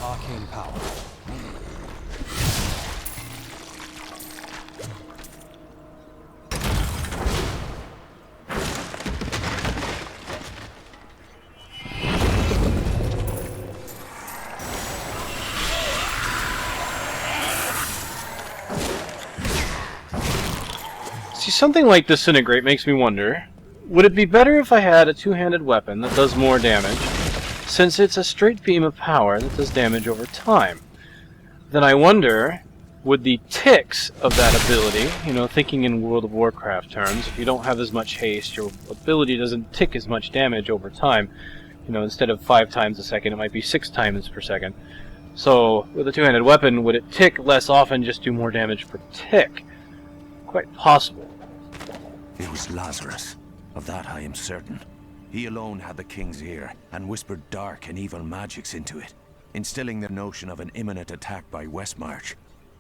arcane power. See, something like Disintegrate makes me wonder, would it be better if I had a two-handed weapon that does more damage, since it's a straight beam of power that does damage over time? Then I wonder, would the ticks of that ability, you know, thinking in World of Warcraft terms, if you don't have as much haste, your ability doesn't tick as much damage over time. You know, instead of 5 times a second, it might be 6 times per second. So, with a two-handed weapon, would it tick less often, just do more damage per tick? Quite possible. It was Lazarus. Of that I am certain. He alone had the king's ear, and whispered dark and evil magics into it, instilling the notion of an imminent attack by Westmarch.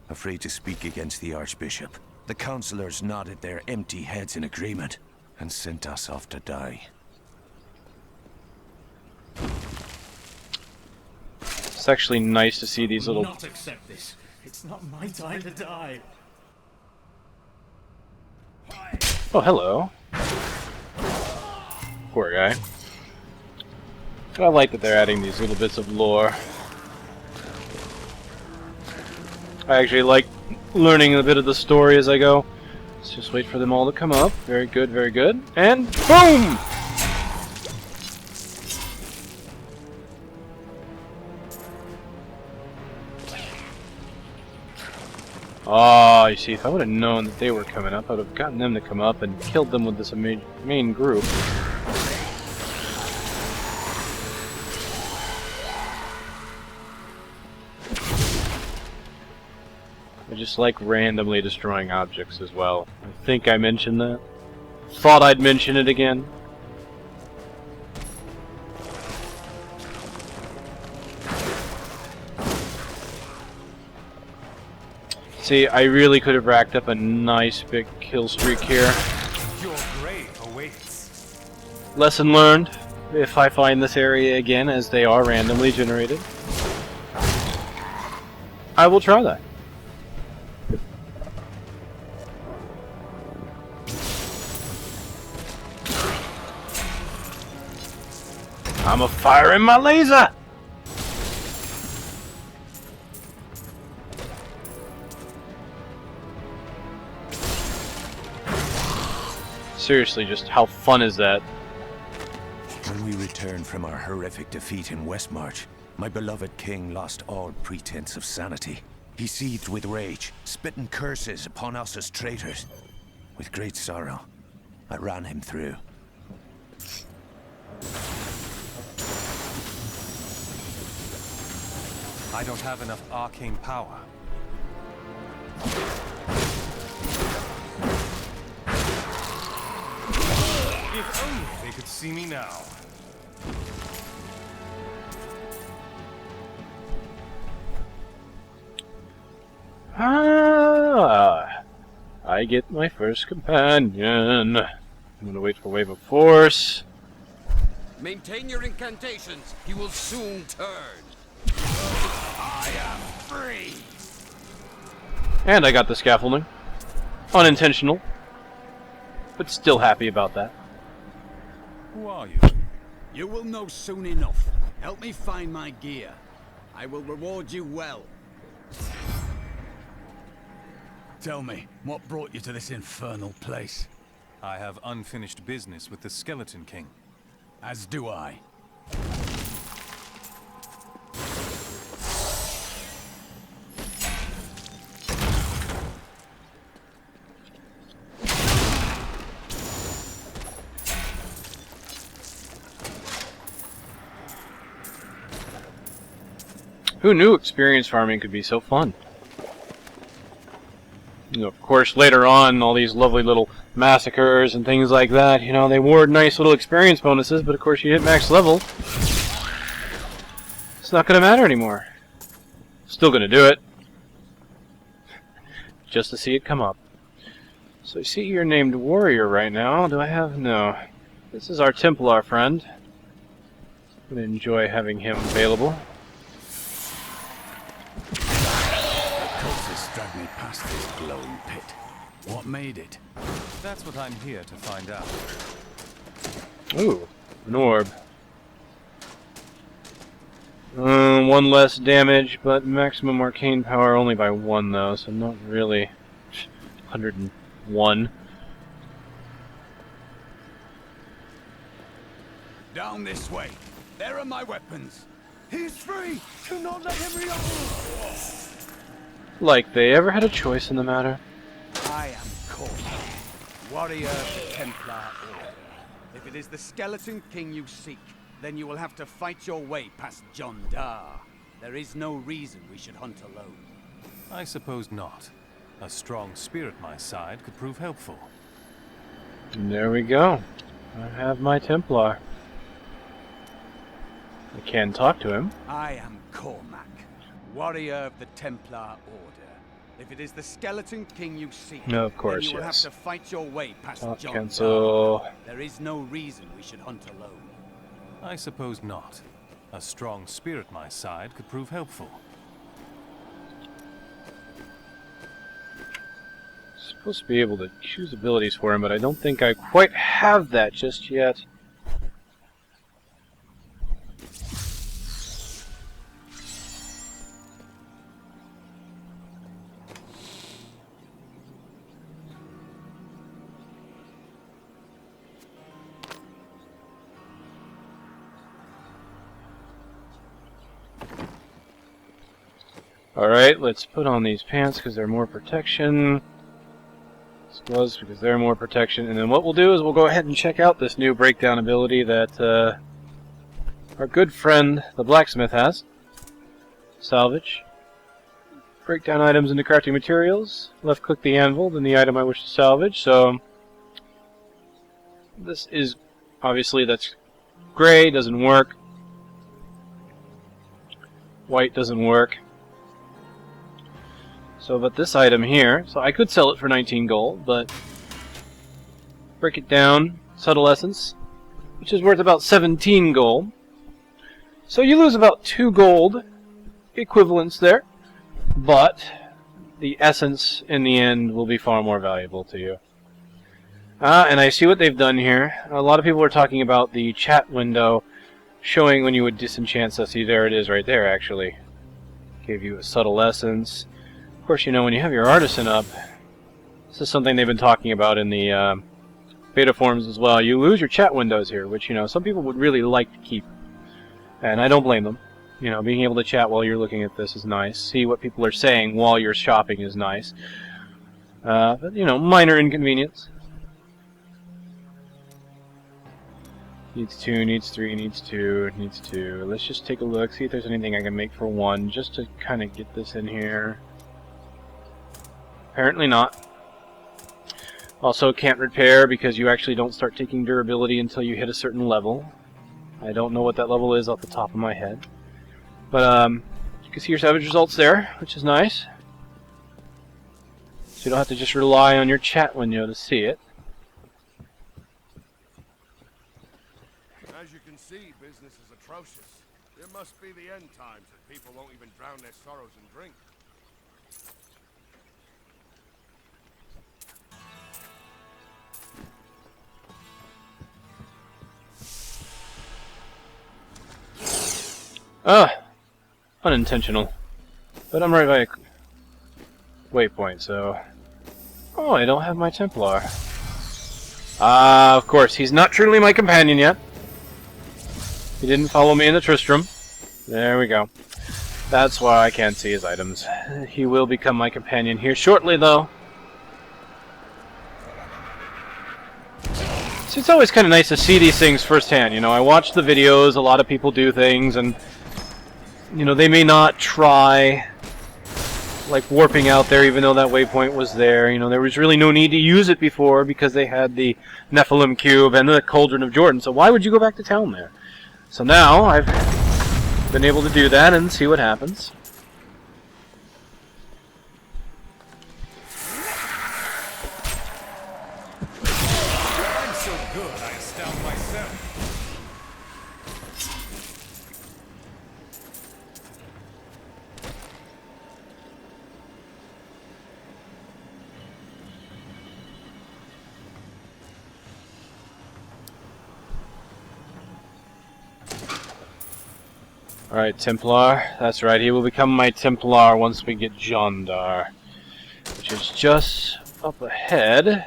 Afraid to speak against the Archbishop, the councillors nodded their empty heads in agreement, and sent us off to die. It's actually nice to see these little... Not accept this. It's not my time to die. Oh, hello. Poor guy. But I like that they're adding these little bits of lore. I actually like learning a bit of the story as I go. Let's just wait for them all to come up. Very good, very good. And boom! Oh, you see, if I would have known that they were coming up, I would have gotten them to come up and killed them with this main group. I just like randomly destroying objects as well. I think I mentioned that. Thought I'd mention it again. See, I really could have racked up a nice big kill streak here. Your grave awaits. Lesson learned. If I find this area again, as they are randomly generated, I will try that. I'm a firing my laser! Seriously, just how fun is that? When we returned from our horrific defeat in Westmarch, my beloved king lost all pretense of sanity. He seethed with rage, spitting curses upon us as traitors. With great sorrow, I ran him through. I don't have enough arcane power. If only they could see me now. Ah, I get my first companion. I'm gonna wait for Wave of Force. Maintain your incantations. He will soon turn. I am free. And I got the scaffolding. Unintentional. But still happy about that. Who are you? You will know soon enough. Help me find my gear. I will reward you well. Tell me, what brought you to this infernal place? I have unfinished business with the Skeleton King. As do I. Who knew experience farming could be so fun? You know, of course, later on, all these lovely little massacres and things like that, you know, they award nice little experience bonuses, but of course you hit max level, it's not going to matter anymore. Still going to do it. Just to see it come up. So I see you're named Warrior right now. Do I have... No. This is our Templar friend. I'm going to enjoy having him available. past this glowing pit? What made it? That's what I'm here to find out. Ooh, an orb. One less damage, but maximum arcane power only by 1 though, so not really. 101. Down this way. There are my weapons. He's free! Do not let him reopen! Like they ever had a choice in the matter. I am Cormac, warrior of the Templar Order. If it is the Skeleton King you seek, then you will have to fight your way past John Dar. There is no reason we should hunt alone. I suppose not. A strong spirit at my side could prove helpful. And there we go. I have my Templar. I can talk to him. I am Cormac, warrior of the Templar Order. If it is the Skeleton King you seek, No, of course, then you will yes. have to fight your way past Talk John cancel. Dar. There is no reason we should hunt alone. I suppose not. A strong spirit at my side could prove helpful. Supposed to be able to choose abilities for him, but I don't think I quite have that just yet. Alright, let's put on these pants because they're more protection. These gloves because they're more protection. And then what we'll do is we'll go ahead and check out this new breakdown ability that our good friend the blacksmith has. Salvage. Break down items into crafting materials. Left click the anvil, then the item I wish to salvage. So this is obviously that's gray, doesn't work. White doesn't work. So, but this item here, so I could sell it for 19 gold, but break it down, subtle essence, which is worth about 17 gold. So you lose about 2 gold equivalents there, but the essence in the end will be far more valuable to you. And I see what they've done here. A lot of people are talking about the chat window showing when you would disenchant stuff. See, there it is right there, actually. Gave you a subtle essence. Of course, you know, when you have your artisan up, this is something they've been talking about in the beta forums as well. You lose your chat windows here, which, you know, some people would really like to keep. And I don't blame them. You know, being able to chat while you're looking at this is nice. See what people are saying while you're shopping is nice. But, you know, minor inconvenience. Needs 2, needs 3, needs 2, needs 2. Let's just take a look, see if there's anything I can make for 1, just to kind of get this in here. Apparently not. Also can't repair because you actually don't start taking durability until you hit a certain level. I don't know what that level is off the top of my head. But you can see your salvage results there, which is nice. So you don't have to just rely on your chat window to see it. As you can see, business is atrocious. It must be the end times that people won't even drown their sorrows in drink. Unintentional. But I'm right by a waypoint, so... Oh, I don't have my Templar. Of course, he's not truly my companion yet. He didn't follow me in the Tristram. There we go. That's why I can't see his items. He will become my companion here shortly, though. So it's always kind of nice to see these things firsthand. You know, I watch the videos, a lot of people do things, and you know, they may not try like warping out there even though that waypoint was there. You know, there was really no need to use it before because they had the Nephilim Cube and the Cauldron of Jordan, so why would you go back to town there? So now I've been able to do that and see what happens. I'm so good, I astound myself. Alright, Templar. That's right, he will become my Templar once we get Jondar, which is just up ahead.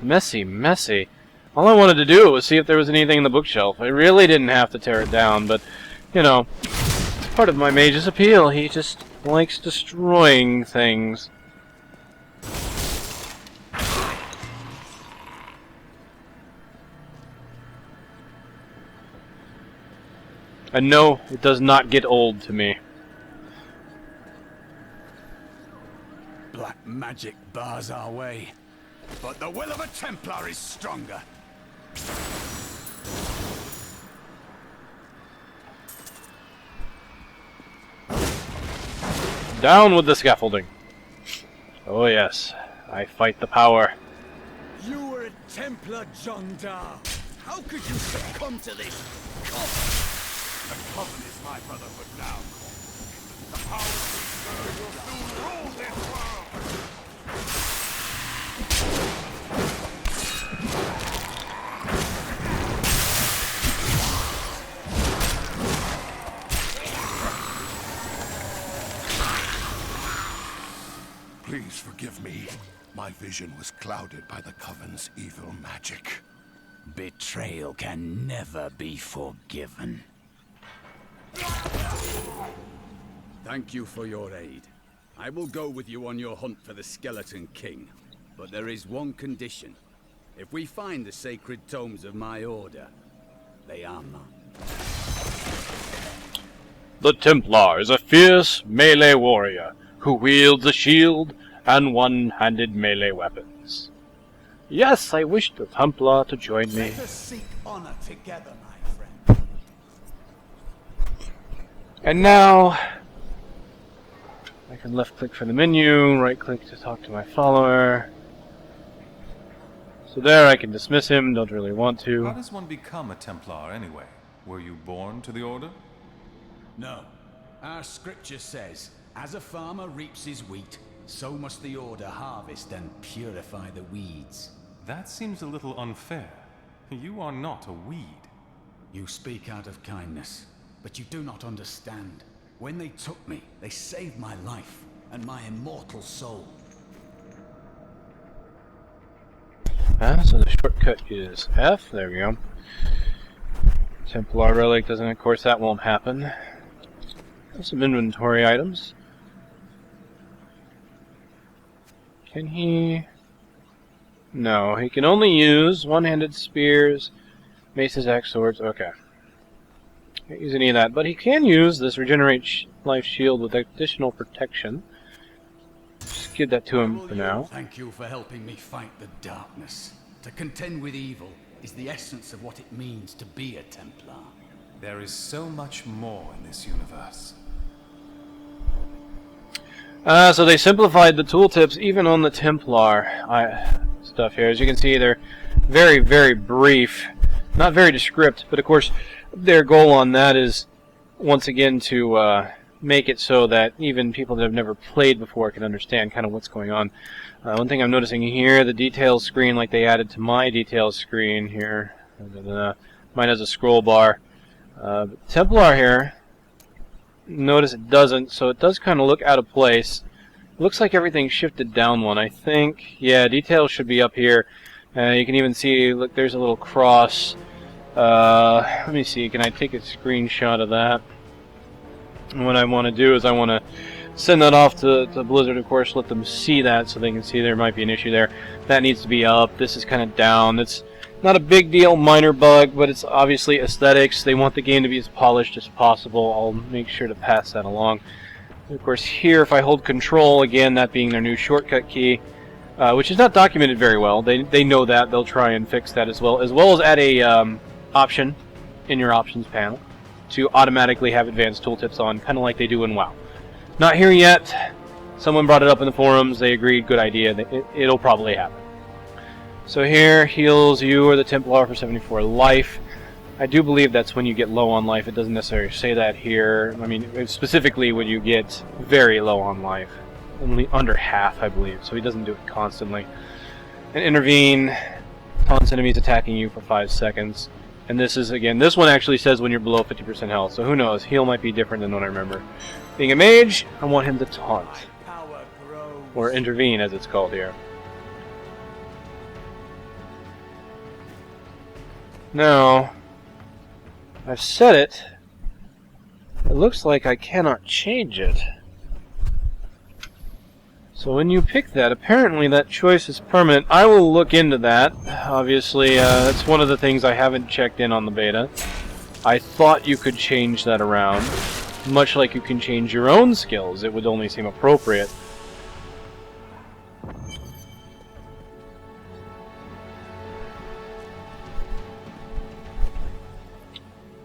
Messy, messy. All I wanted to do was see if there was anything in the bookshelf. I really didn't have to tear it down, but, you know, it's part of my mage's appeal. He just likes destroying things. And no, it does not get old to me. Black magic bars our way, but the will of a Templar is stronger. Down with the scaffolding. Oh yes, I fight the power. You were a Templar, Jondar. How could you succumb to this? The Coven is my brotherhood now. The power we serve will soon rule this world. Please forgive me. My vision was clouded by the Coven's evil magic. Betrayal can never be forgiven. Thank you for your aid. I will go with you on your hunt for the Skeleton King. But there is one condition. If we find the sacred tomes of my order, they are mine. The Templar is a fierce melee warrior who wields a shield and one-handed melee weapons. Yes, I wish the Templar to join me. Let us seek honor together, my friend. And now, I can left-click for the menu, right-click to talk to my follower. So there, I can dismiss him, don't really want to. How does one become a Templar anyway? Were you born to the order? No. Our scripture says, as a farmer reaps his wheat, so must the order harvest and purify the weeds. That seems a little unfair. You are not a weed. You speak out of kindness, but you do not understand. When they took me, they saved my life and my immortal soul. So the shortcut is F. There we go. Templar relic doesn't, of course, that won't happen. Some inventory items. Can he? No, he can only use one-handed spears, maces, axe, swords. Okay. Can't use any of that, but he can use this regenerate life shield with additional protection. Just give that to him for now. Thank you for helping me fight the darkness. To contend with evil is the essence of what it means to be a Templar. There is so much more in this universe. So they simplified the tooltips even on the Templar stuff here. As you can see, they're very, very brief. Not very descriptive, but of course their goal on that is, once again, to make it so that even people that have never played before can understand kind of what's going on. One thing I'm noticing here, the details screen, like they added to my details screen here. Mine has a scroll bar. Templar here, notice it doesn't, so it does kind of look out of place. Looks like everything's shifted down one, I think. Yeah, details should be up here. You can even see, look, there's a little cross. Let me see, can I take a screenshot of that? And what I want to do is I want to send that off to Blizzard, of course, let them see that so they can see there might be an issue there. That needs to be up. This is kind of down. It's not a big deal, minor bug, but it's obviously aesthetics. They want the game to be as polished as possible. I'll make sure to pass that along. And of course, here, if I hold Control, again, that being their new shortcut key, which is not documented very well. They know that. They'll try and fix that as well as add a option in your options panel to automatically have advanced tooltips on, kind of like they do in WoW. Not here yet. Someone brought it up in the forums. They agreed. Good idea. It'll probably happen. So here, heals you or the Templar for 74 life. I do believe that's when you get low on life. It doesn't necessarily say that here. I mean, specifically when you get very low on life. Only under half, I believe, so he doesn't do it constantly. And intervene, taunts enemies attacking you for 5 seconds. And this is, again, this one actually says when you're below 50% health, so who knows, heal might be different than what I remember. Being a mage, I want him to taunt. Or intervene, as it's called here. Now, I've set it. It looks like I cannot change it. So when you pick that, apparently that choice is permanent. I will look into that. Obviously, that's one of the things I haven't checked in on the beta. I thought you could change that around. Much like you can change your own skills, it would only seem appropriate.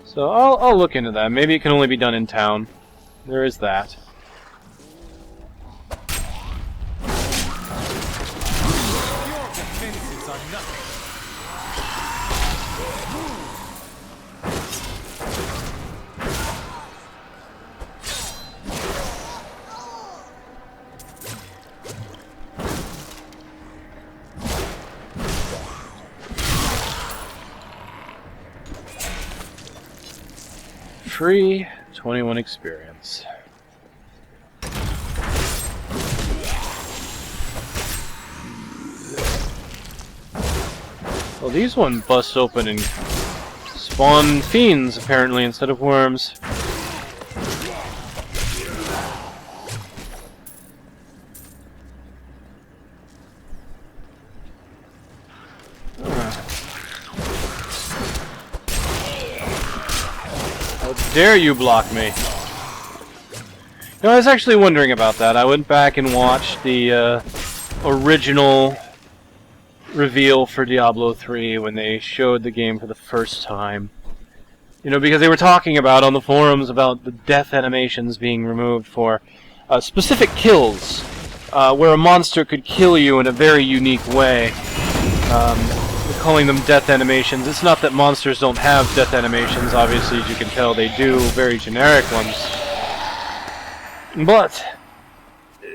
So I'll look into that. Maybe it can only be done in town. There is that. Free 21 experience. Well, these one bust open and spawn fiends apparently instead of worms. Dare you block me? You know, I was actually wondering about that. I went back and watched the original reveal for Diablo 3 when they showed the game for the first time. You know, because they were talking about on the forums about the death animations being removed for specific kills, where a monster could kill you in a very unique way. Calling them death animations. It's not that monsters don't have death animations, obviously, as you can tell they do, very generic ones. But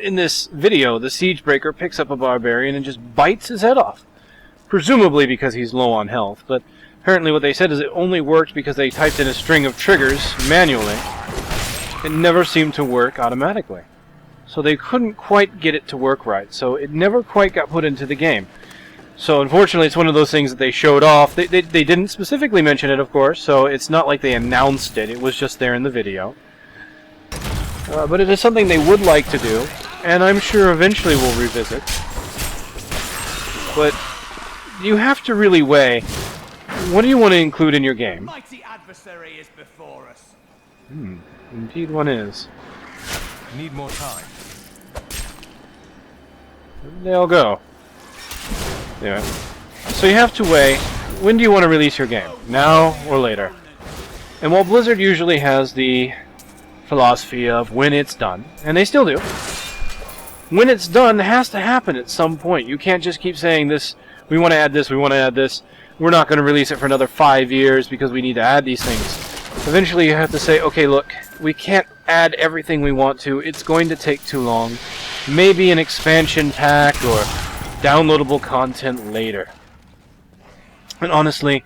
in this video, the Siegebreaker picks up a barbarian and just bites his head off. Presumably because he's low on health, but apparently what they said is it only worked because they typed in a string of triggers manually. It never seemed to work automatically. So they couldn't quite get it to work right, so it never quite got put into the game. So unfortunately, it's one of those things that they showed off. They didn't specifically mention it, of course, so it's not like they announced it. It was just there in the video. But it is something they would like to do, and I'm sure eventually we'll revisit. But you have to really weigh, what do you want to include in your game? Mighty adversary is before us. Indeed one is. Need more time. Where did they all go? Anyway, so you have to weigh, when do you want to release your game? Now or later? And while Blizzard usually has the philosophy of when it's done, and they still do, when it's done it has to happen at some point. You can't just keep saying this, we want to add this, we want to add this, we're not going to release it for another 5 years because we need to add these things. Eventually you have to say, okay, look, we can't add everything we want to, it's going to take too long. Maybe an expansion pack or downloadable content later. And honestly,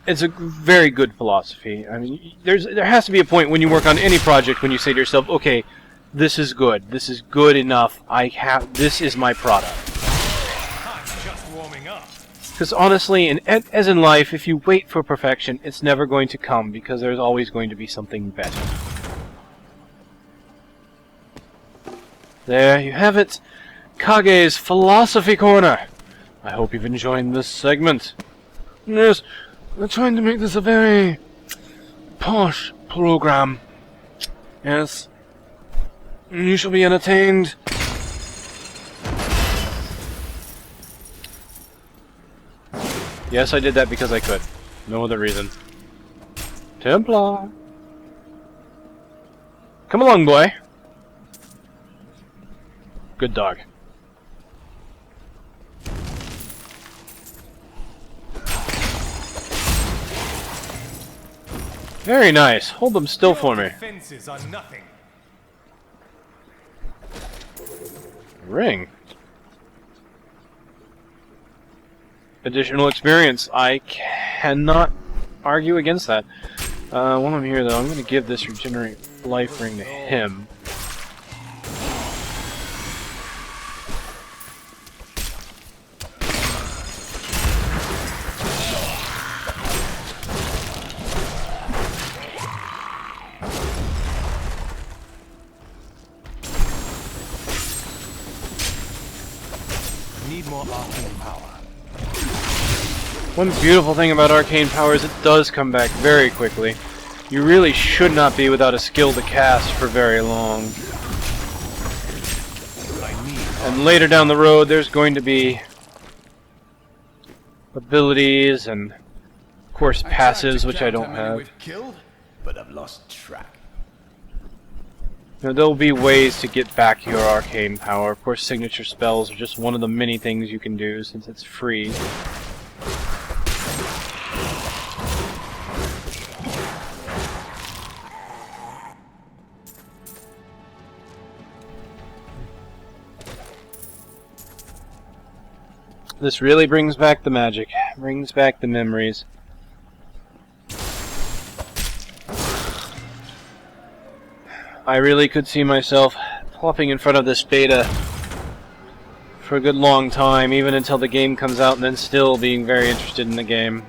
it's a very good philosophy. I mean, there has to be a point when you work on any project when you say to yourself, okay, this is good enough, this is my product. I'm just warming up. Because honestly, as in life, if you wait for perfection, it's never going to come, because there's always going to be something better. There you have it. Kage's Philosophy Corner. I hope you've enjoyed this segment. Yes, we're trying to make this a very posh program. Yes. You shall be entertained. Yes, I did that because I could. No other reason. Templar. Come along, boy. Good dog. Very nice. Hold them still for me. Defenses are nothing. Ring. Additional experience. I cannot argue against that. While I'm here, though, I'm going to give this regenerate life ring to him. Need more arcane power. One beautiful thing about arcane power is it does come back very quickly. You really should not be without a skill to cast for very long. And later down the road, there's going to be abilities and, of course, passives, which I don't have. We've killed, but I've lost track. Now, there'll be ways to get back your arcane power. Of course, signature spells are just one of the many things you can do since it's free. This really brings back the magic, brings back the memories. I really could see myself plopping in front of this beta for a good long time, even until the game comes out, and then still being very interested in the game.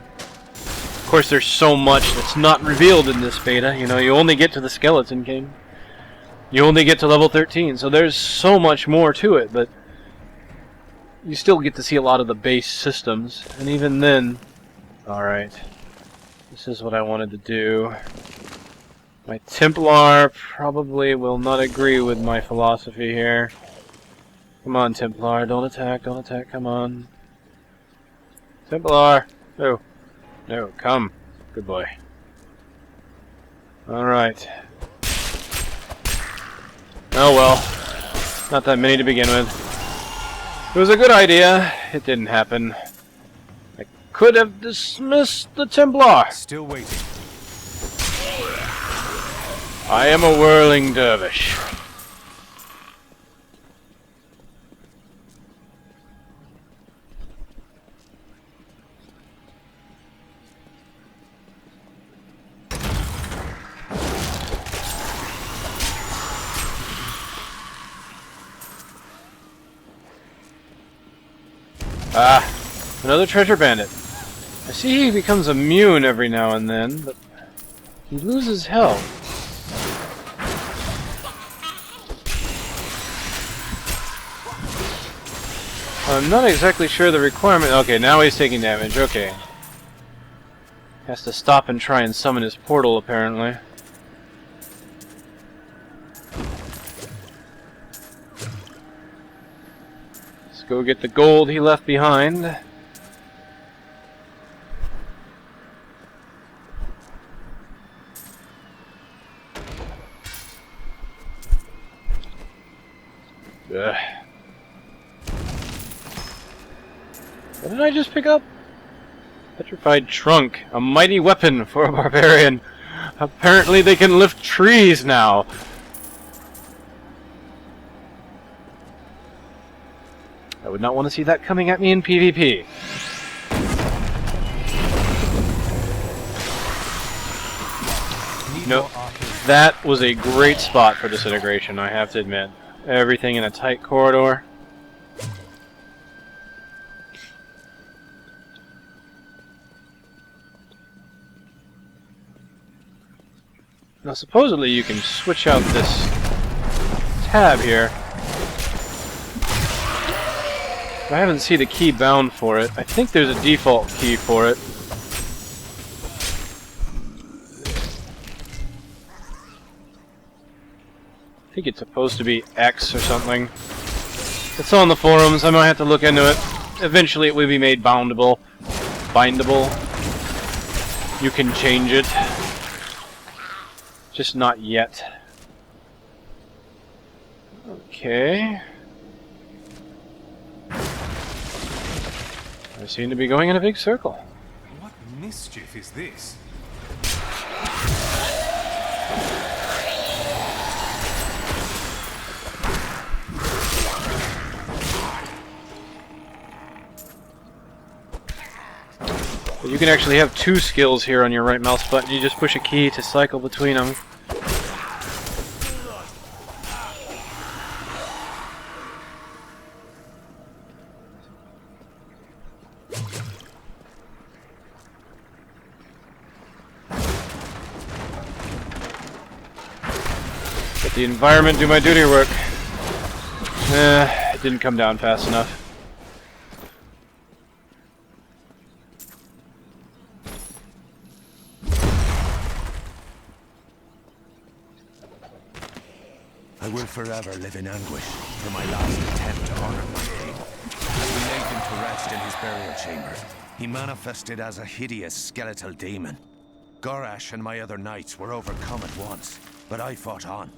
Of course, there's so much that's not revealed in this beta. You know, you only get to the skeleton king. You only get to level 13, so there's so much more to it, but you still get to see a lot of the base systems, and even then... Alright, this is what I wanted to do. My Templar probably will not agree with my philosophy here. Come on, Templar, don't attack, come on. Templar! No. No, come. Good boy. Alright. Oh well. Not that many to begin with. It was a good idea. It didn't happen. I could have dismissed the Templar. Still waiting. I am a whirling dervish. Ah, another treasure bandit. I see he becomes immune every now and then, but he loses health. I'm not exactly sure the requirement... Okay, now he's taking damage, okay. Has to stop and try and summon his portal, apparently. Let's go get the gold he left behind. Ugh. What did I just pick up? Petrified trunk. A mighty weapon for a barbarian. Apparently they can lift trees now. I would not want to see that coming at me in PvP. No, that was a great spot for disintegration, I have to admit. Everything in a tight corridor. Now supposedly you can switch out this tab here. I haven't seen the key bound for it. I think there's a default key for it. I think it's supposed to be X or something. It's on the forums, I might have to look into it. Eventually it will be made boundable. Bindable. You can change it. Just not yet. Okay. I seem to be going in a big circle. What mischief is this? But you can actually have two skills here on your right mouse button. You just push a key to cycle between them. Let the environment do my duty work. It didn't come down fast enough. I will forever live in anguish for my last attempt to honor my king. As we laid him to rest in his burial chamber, he manifested as a hideous skeletal demon. Gorash and my other knights were overcome at once, but I fought on.